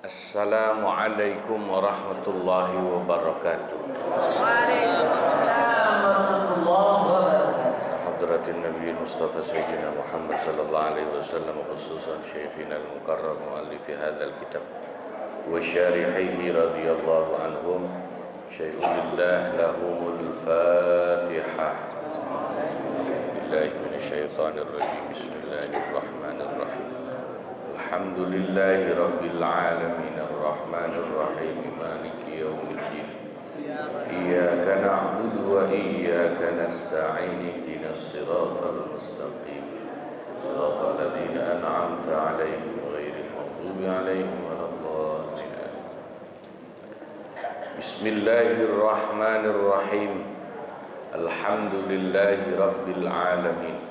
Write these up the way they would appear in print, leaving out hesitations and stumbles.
Assalamualaikum warahmatullahi wabarakatuh. Waalaikumsalam warahmatullahi wabarakatuh. Hadratin Nabi Mustafa Sayyidina Muhammad sallallahu alaihi wasallam, khususan Syekhina al-Mukarram muallifi hadzal kitab wa syarihihi radhiyallahu anhum. Syaikhulillah lahumul Fatihah. Billahi minasyaitonir rajim. Bismillahirrahmanirrahim. Alhamdulillahi rabbil alamin arrahmanir rahim maliki yaumiddin. Iyyaka na'budu wa iyyaka nasta'in ihdinas siratal mustaqim siratal ladzina an'amta 'alaihim ghairil maghdubi 'alaihim waladdallin. Bismillahirrahmanirrahim. Alhamdulillahi rabbil alamin.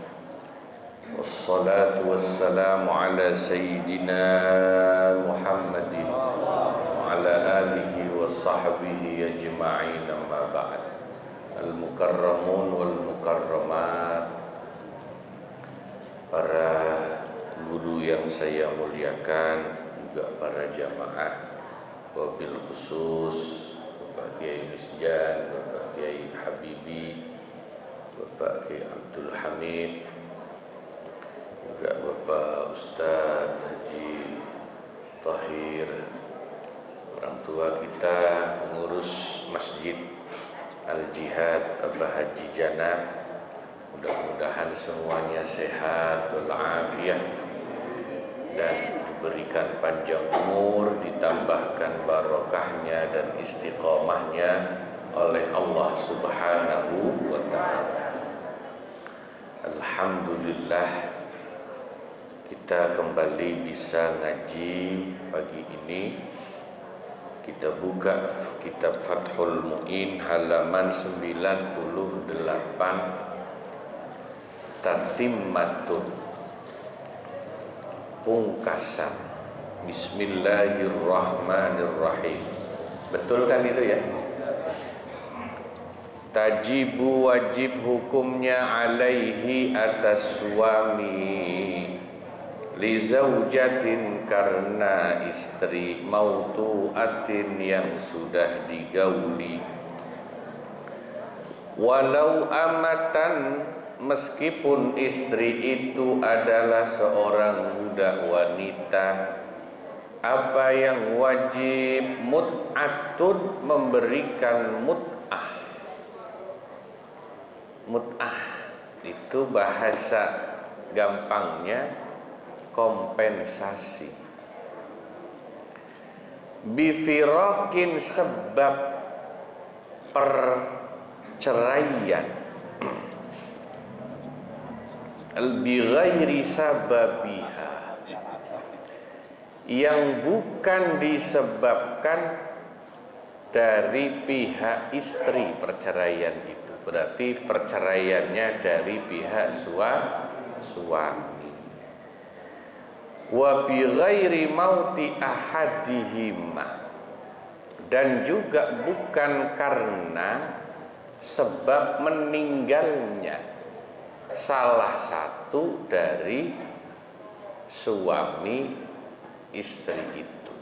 Wassalatu wassalamu ala sayyidina Muhammadin wa ala alihi wa sahbihi ajma'in, amma ba'd. Al-mukarramun wal mukarramat, para guru yang saya muliakan, juga para jamaah, wabil khusus Bapak Kiai Misjan, Bapak Kiai Habibi, Bapak Kiai Abdul Hamid, juga Bapak Ustadz Haji Tahir, orang tua kita, pengurus Masjid Al-Jihad Abah Haji Jana. Mudah-mudahan semuanya sehat walafiat dan diberikan panjang umur, ditambahkan barokahnya dan istiqomahnya oleh Allah Subhanahu wa ta'ala. Alhamdulillah, kita kembali bisa ngaji pagi ini. Kita buka kitab Fathul Mu'in halaman 98, tatimmatun, pungkasan. Bismillahirrahmanirrahim. Betul kan itu ya? Tajibu, wajib hukumnya, alaihi, atas suami, li zaujatin, karena istri, mautuatin, yang sudah digauli, walau amatan, meskipun istri itu adalah seorang budak wanita. Apa yang wajib? Mut'atun, memberikan mut'ah. Mut'ah itu bahasa gampangnya kompensasi. Bifirakin, sebab perceraian. Bighairi sababiha, yang bukan disebabkan dari pihak istri perceraian itu. Berarti perceraiannya dari pihak suami. Wa bighairi mauti ahadihima, dan juga bukan karena sebab meninggalnya salah satu dari suami istri itu.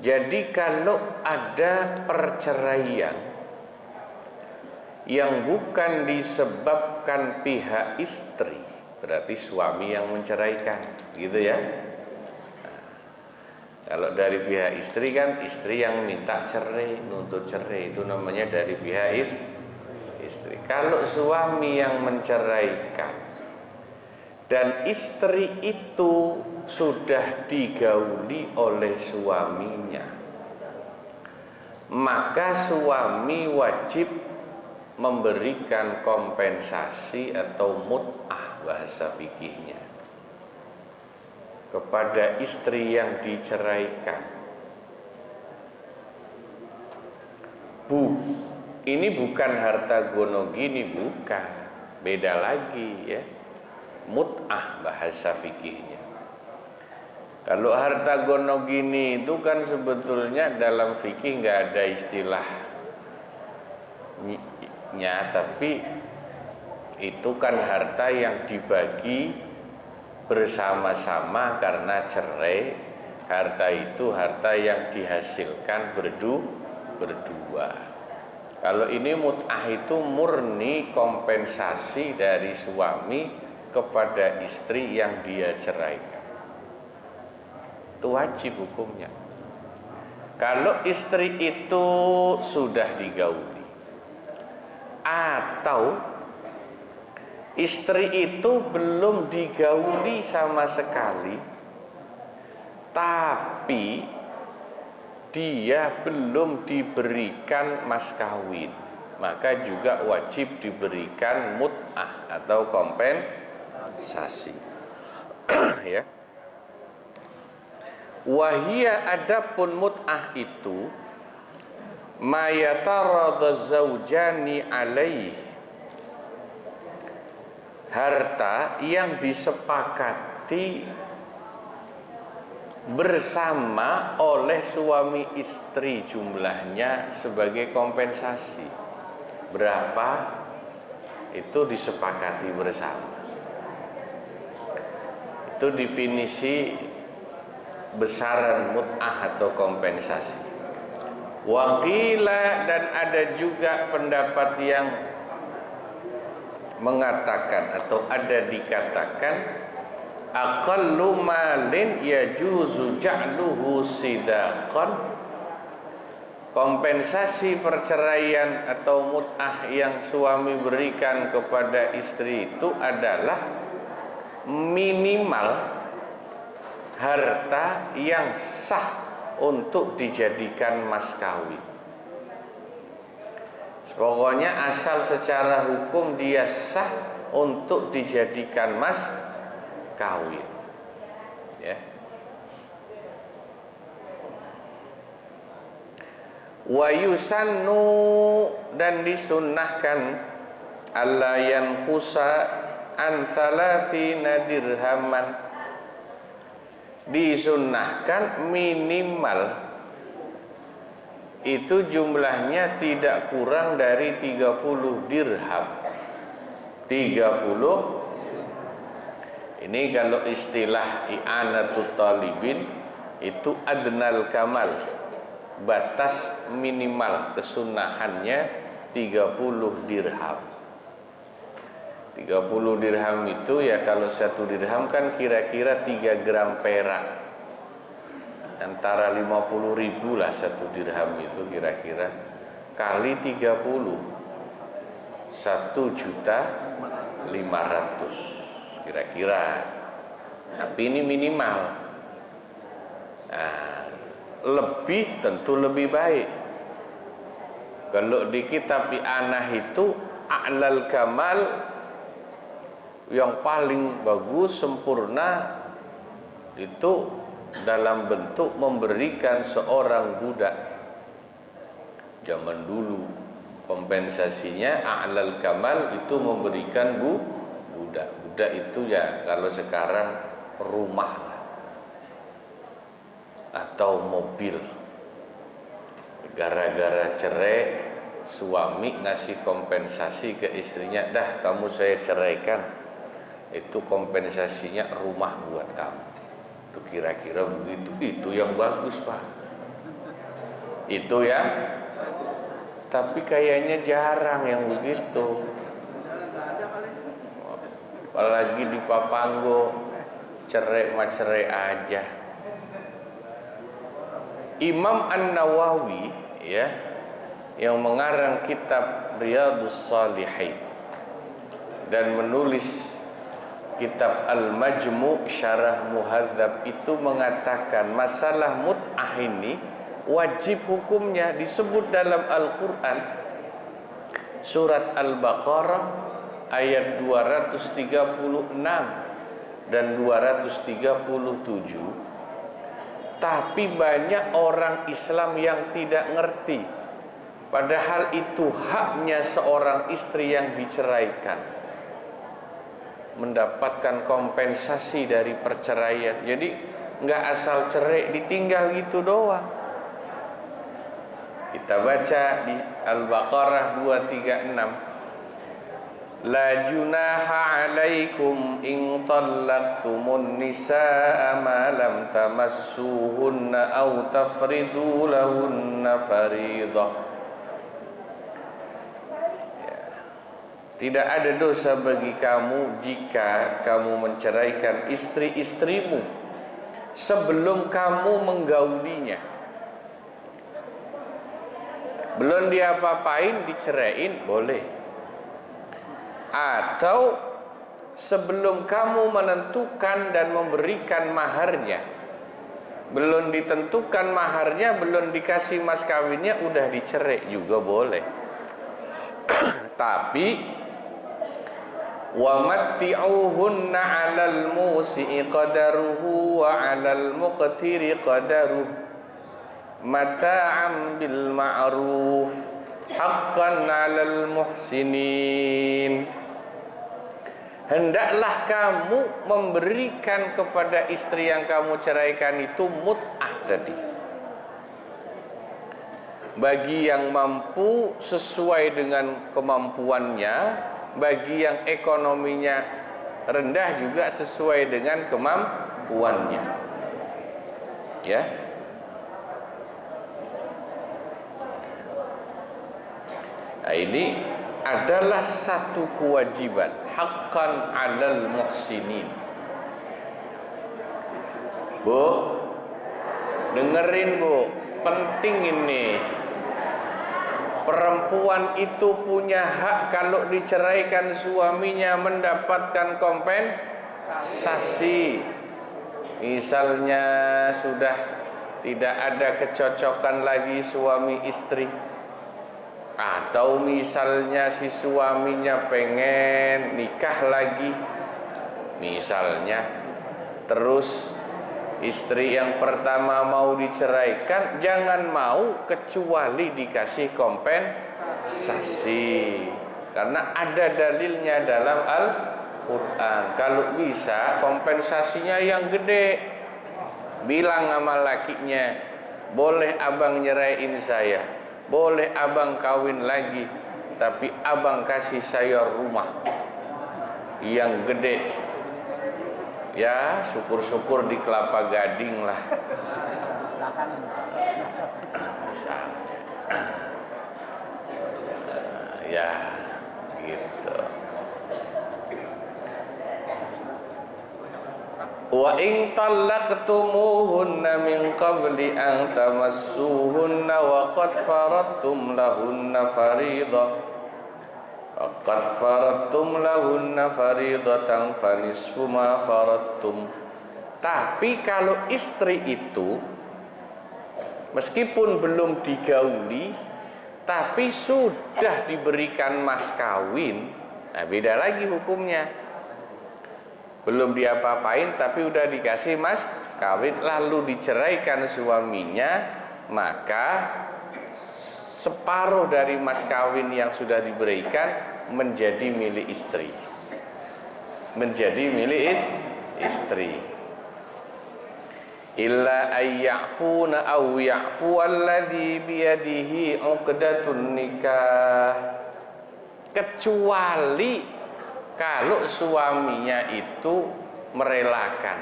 Jadi kalau ada perceraian yang bukan disebabkan pihak istri, berarti suami yang menceraikan, gitu ya. Nah, kalau dari pihak istri kan istri yang minta cerai, nuntut cerai, itu namanya dari pihak istri. Kalau suami yang menceraikan dan istri itu sudah digauli oleh suaminya, maka suami wajib memberikan kompensasi atau mut'ah bahasa fikihnya kepada istri yang diceraikan. Ini bukan harta gono gini, bukan, beda lagi ya. Mut'ah bahasa fikihnya. Kalau harta gono gini itu kan sebetulnya dalam fikih nggak ada istilahnya, tapi itu kan harta yang dibagi bersama-sama karena cerai, Harta itu harta yang dihasilkan berdua. Kalau ini mut'ah itu murni kompensasi dari suami kepada istri yang dia ceraikan. Itu wajib hukumnya. Kalau istri itu sudah digauli atau istri itu belum digauli sama sekali, tapi dia belum diberikan mas kawin, maka juga wajib diberikan mut'ah atau kompensasi. Ya. Wahia adapun mut'ah itu mayataradha zaujani alaih, harta yang disepakati bersama oleh suami istri, jumlahnya sebagai kompensasi. Berapa? Itu disepakati bersama. Itu definisi besaran mut'ah atau kompensasi. Waqila, dan ada juga pendapat yang mengatakan atau ada dikatakan aqallu malin yajuzu ja'luhu sidaqan, kompensasi perceraian atau mut'ah yang suami berikan kepada istri itu adalah minimal harta yang sah untuk dijadikan mas kawin. Pokoknya asal secara hukum dia sah untuk dijadikan mas kawin. Ya. Wa yusannu, dan disunnahkan alla yanqusa an salatsina dirhaman, disunnahkan minimal itu jumlahnya tidak kurang dari 30 dirham. 30, ini kalau istilah i'anatut talibin itu adnal kamal, batas minimal kesunahannya 30 dirham. 30 dirham itu ya, kalau 1 dirham kan kira-kira 3 gram perak, antara 50.000 lah 1 dirham itu kira-kira, kali 30 1.500.000 kira-kira. Tapi ini minimal. Nah, lebih tentu lebih baik. Kalau di kitab i'anah itu a'lal kamal, yang paling bagus sempurna itu dalam bentuk memberikan seorang budak. Zaman dulu kompensasinya a'lal kamal itu memberikan budak. Budak itu ya kalau sekarang rumah atau mobil. Gara-gara cerai, suami ngasih kompensasi ke istrinya, dah kamu saya ceraikan, itu kompensasinya rumah buat kamu. Itu kira-kira begitu. Itu yang bagus, Pak. Itu ya. Tapi kayaknya jarang yang begitu. Apalagi di Papanggo, cerai aja. Imam An-Nawawi ya, yang mengarang kitab Riyadhus Shalihin dan menulis kitab Al-Majmu' Syarah Muhadzab itu mengatakan masalah mut'ah ini wajib hukumnya, disebut dalam Al-Quran surat Al-Baqarah ayat 236 dan 237. Tapi banyak orang Islam yang tidak ngerti, padahal itu haknya seorang istri yang diceraikan mendapatkan kompensasi dari perceraian. Jadi nggak asal cerai ditinggal gitu doang. Kita baca di Al-Baqarah 236, La junaha alaikum in tallaqtumun nisaa ma lam tamassuhunna aw tafridu lahunna fariidah. Tidak ada dosa bagi kamu jika kamu menceraikan istri-istrimu sebelum kamu menggaulinya. Belum diapa-apain diceraiin boleh. Atau sebelum kamu menentukan dan memberikan maharnya, belum ditentukan maharnya, belum dikasih mas kawinnya, udah dicerai juga boleh. Tapi wa matti'uhunna 'alal musi'i qadaruhu wa 'alal muqtiri qadaruhu mata'am bil ma'ruf haqqan 'alal muhsinin. Hendaklah kamu memberikan kepada istri yang kamu ceraikan itu mut'ah tadi. Bagi yang mampu sesuai dengan kemampuannya, bagi yang ekonominya rendah juga sesuai dengan kemampuannya. Ya. Nah, ini adalah satu kewajiban, haqqan 'alal muhsinin. Bu, dengerin Bu, penting ini. Perempuan itu punya hak kalau diceraikan suaminya mendapatkan kompensasi. Misalnya sudah tidak ada kecocokan lagi suami istri, atau misalnya si suaminya pengen nikah lagi misalnya, terus istri yang pertama mau diceraikan, jangan mau kecuali dikasih kompensasi, karena ada dalilnya dalam Al-Quran. Kalau bisa kompensasinya yang gede, bilang sama lakinya, boleh abang nyeraiin saya, boleh abang kawin lagi, tapi abang kasih saya rumah yang gede. Ya, syukur-syukur di Kelapa Gading lah. Misalnya. Ya, gitu. Wa in talaqtumuhunna min qabli an tamassuhunna wa qad faradtum lahunna fariidah qad faradtum lahunna fariidatan fanisfu ma faradtum. Tapi kalau istri itu meskipun belum digauli tapi sudah diberikan mas kawin, nah beda lagi hukumnya. Belum diapa-apain tapi udah dikasih mas kawin lalu diceraikan suaminya, maka separuh dari mas kawin yang sudah diberikan menjadi milik istri. Menjadi milik istri. Illa ayya'funa aw ya'fu alladhi biyadihi 'uqdatun nikah. Kecuali kalau suaminya itu merelakan.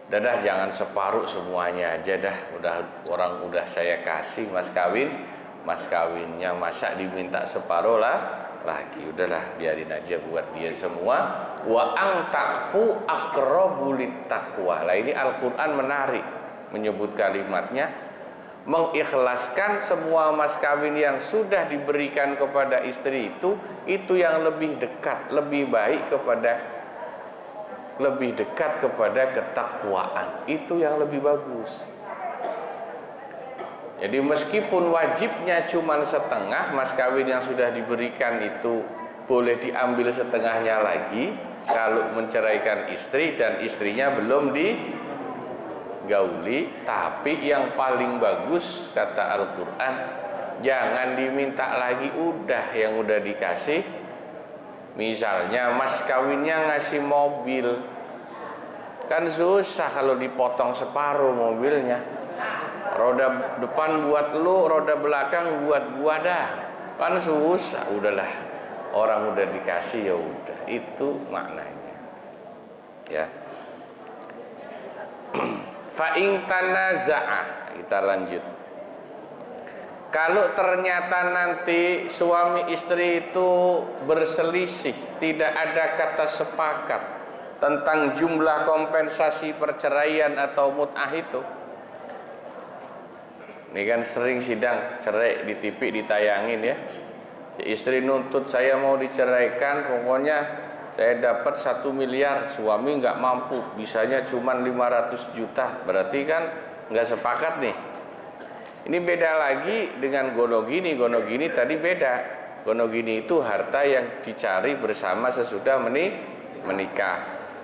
Dadah, jangan separuh semuanya aja dah. Orang udah saya kasih mas kawin, mas kawinnya masa diminta separuh lagi. Udahlah, biarin aja buat dia semua. Wa ang ta'fu aqrabu littaqwa. Lah ini Al-Qur'an menarik menyebut kalimatnya, mengikhlaskan semua mas kawin yang sudah diberikan kepada istri itu yang lebih dekat, lebih baik kepada ketakwaan. Itu yang lebih bagus. Jadi meskipun wajibnya cuma setengah, mas kawin yang sudah diberikan itu boleh diambil setengahnya lagi kalau menceraikan istri dan istrinya belum digauli. Tapi yang paling bagus kata Al-Quran, jangan diminta lagi, udah yang udah dikasih. Misalnya mas kawinnya ngasih mobil, kan susah kalau dipotong separuh mobilnya. Roda depan buat lu, roda belakang buat gua dah, kan susah. Udahlah, Orang udah dikasih ya udah, itu maknanya. Ya. Fa in tanaza'ah, kita lanjut. Kalau ternyata nanti suami istri itu berselisih, tidak ada kata sepakat tentang jumlah kompensasi perceraian atau mut'ah itu. Ini kan sering sidang cerai di TV ditayangin ya. Istri nuntut, saya mau diceraikan, pokoknya saya dapat 1 miliar, suami nggak mampu, bisanya cuma 500 juta, berarti kan nggak sepakat nih. Ini beda lagi dengan gonogini. Gonogini tadi beda. Gonogini itu harta yang dicari bersama sesudah menikah.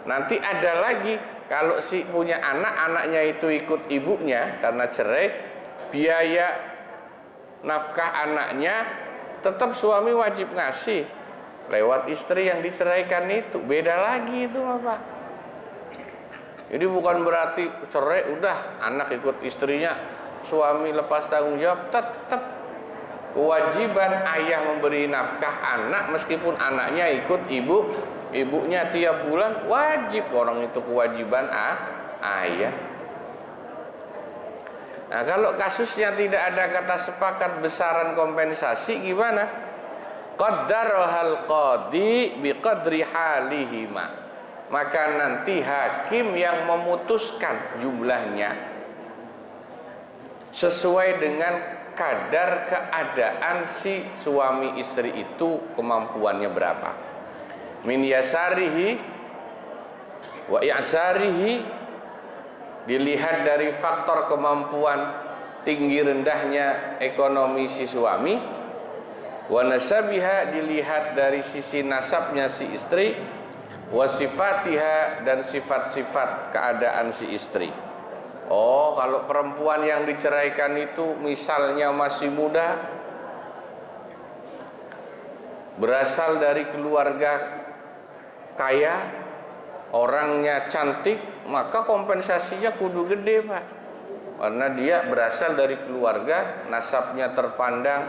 Nanti ada lagi, kalau si punya anak, anaknya itu ikut ibunya karena cerai, biaya nafkah anaknya tetap suami wajib ngasih lewat istri yang diceraikan itu. Beda lagi itu Bapak. Jadi bukan berarti cerai udah anak ikut istrinya, suami lepas tanggung jawab. Tetap kewajiban ayah memberi nafkah anak meskipun anaknya ikut ibunya tiap bulan, wajib. Orang itu kewajiban ayah. Nah, kalau kasusnya tidak ada kata sepakat besaran kompensasi gimana? Qaddarahal qadi biqadri halihima. Maka nanti hakim yang memutuskan jumlahnya sesuai dengan kadar keadaan si suami istri itu, kemampuannya berapa. Min yasarihi wa i'sarihi, dilihat dari faktor kemampuan tinggi rendahnya ekonomi si suami. Wa nasabiha, dilihat dari sisi nasabnya si istri. Wa sifatiha, dan sifat-sifat keadaan si istri. Oh, kalau perempuan yang diceraikan itu misalnya masih muda, berasal dari keluarga kaya, orangnya cantik, maka kompensasinya kudu gede Pak. Karena dia berasal dari keluarga, nasabnya terpandang,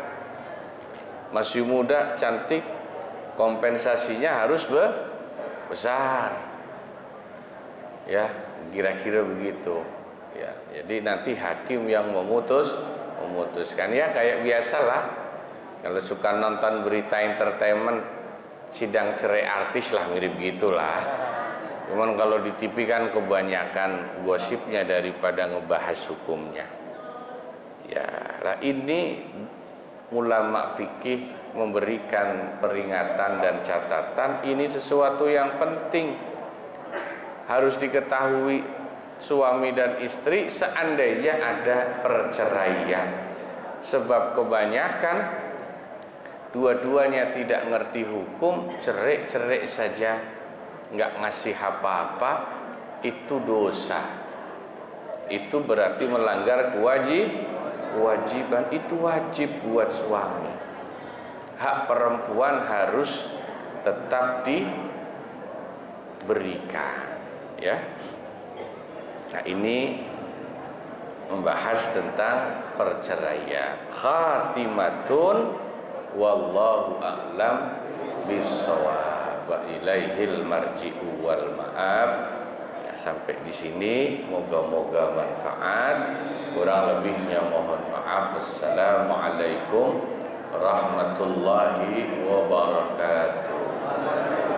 masih muda, cantik, kompensasinya harus besar. Ya, kira-kira begitu. Ya, jadi nanti hakim yang memutuskan. Ya kayak biasalah, kalau suka nonton berita entertainment, sidang cerai artis lah, mirip gitulah. Cuman kalau di TV kan kebanyakan gosipnya daripada ngebahas hukumnya. Ya, lah ini ulama fikih memberikan peringatan dan catatan, ini sesuatu yang penting harus diketahui suami dan istri seandainya ada perceraian. Sebab kebanyakan dua-duanya tidak ngerti hukum, cerai-cerai saja, nggak ngasih apa-apa, itu dosa. Itu berarti melanggar kewajiban. Itu wajib buat suami. Hak perempuan harus tetap diberikan, ya. Nah, ini membahas tentang perceraian. Khatimatun wallahu a'lam bissawab, wa ilaihil marji'u wal ma'ab. Ya, sampai di sini moga-moga manfaat. Kurang lebihnya mohon maaf. Assalamualaikum warahmatullahi wabarakatuh.